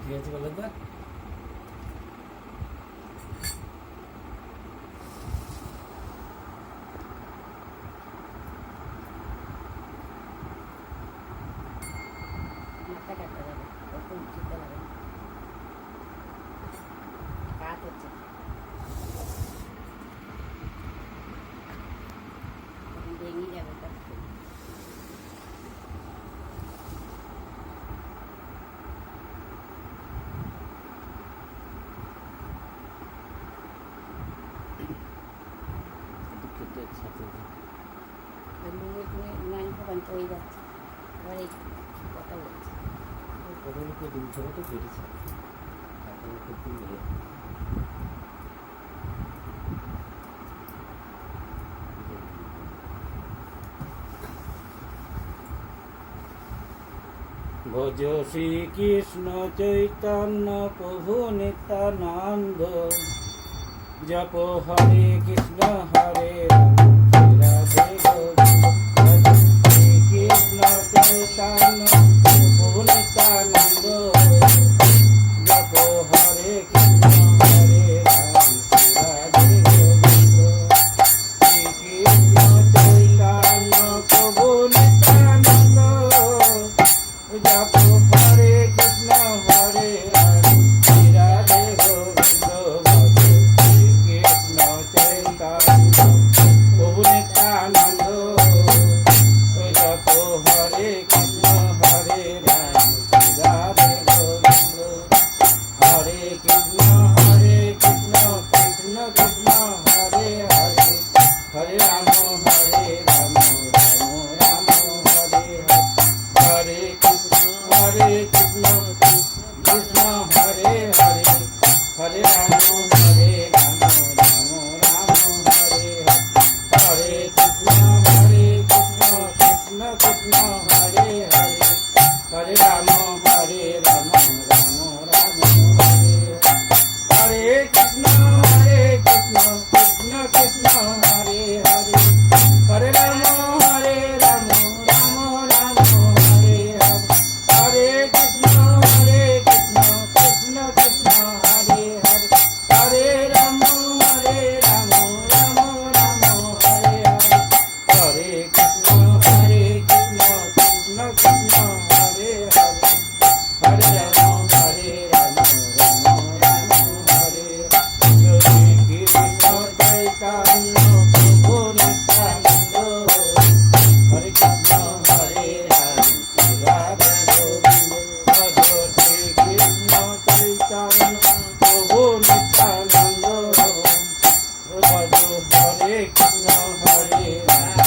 ঠিক আছে বলে তো মাথা কাটা যাবে, কত উঁচুতে হবে, কাজ হচ্ছে ভেঙে যাবে কাজ। মাংস বানতে হয়ে যাচ্ছে, এবার এই কথা বলছি কতগুলো দিন ধরে তো কেটেছে ভজ শ্রীকৃষ্ণ চৈতন্য প্রভু নিত্যানন্দ জপ হরে কৃষ্ণ হরে রাম রাধে গোবিন্দ শ্রীকৃষ্ণ চৈতন্য প্রভু নিত্যানন্দ জপ হরে কৃষ্ণ হরে রাম রাধে গোবিন্দ শ্রীকৃষ্ণ চৈতন্য প্রভু নিত্যানন্দ জপ হরে কৃষ্ণ হরে রাম রাধে গোবিন্দ ভজ শ্রীকৃষ্ণ চৈতন্য প্রভু নিত্যানন্দ জপ হরে কৃষ্ণ হরে রাম রাধে গোবিন্দ হরে কৃষ্ণ কৃষ্ণ কৃষ্ণ হরে হরে হরে রাম রাম রাম হরে হরে হরে কৃষ্ণ কৃষ্ণ হরে হরে হরে রাম রাম রাম হরে হরে কৃষ্ণ কৃষ্ণ কৃষ্ণ হরে হরে হরে রাম রাম রাম হরে হরে কৃষ্ণ কৃষ্ণ কৃষ্ণ হরে হরে হরে রাম রাম রাম হরে হরে হরে কৃষ্ণ কৃষ্ণ কৃষ্ণ হরে হরে হরে রাম রাম রাম হরে হরে হরে কৃষ্ণ কৃষ্ণ কৃষ্ণ হরে হরে হরে রাম রাম রাম হরে হরে কৃষ্ণ চৈতন্য প্রভু নিত্যানন্দ হরে কৃষ্ণ হরে রাম রাধে গোবিন্দ ভজ শ্রীকৃষ্ণ চৈতন্য প্রভু নিত্যানন্দ ভজ হরে কৃষ্ণ হরে রাম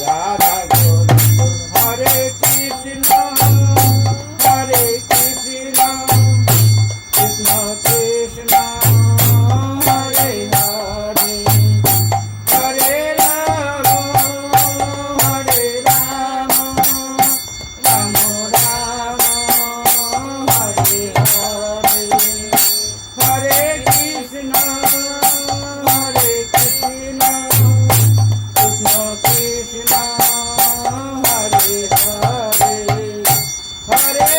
রাধা গোবিন্দ হরে কৃষ্ণ কৃষ্ণ কৃষ্ণ হরে হরে হরে রাম রাম রাম হরে হরে হরে কৃষ্ণ কৃষ্ণ কৃষ্ণ হরে হরে হরে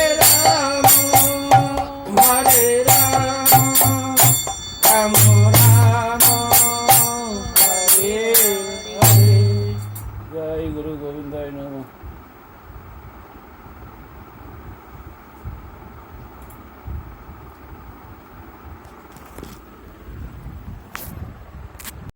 রাম রাম রাম হরে হরে। জয় গুরু গোবিন্দায় নমঃ।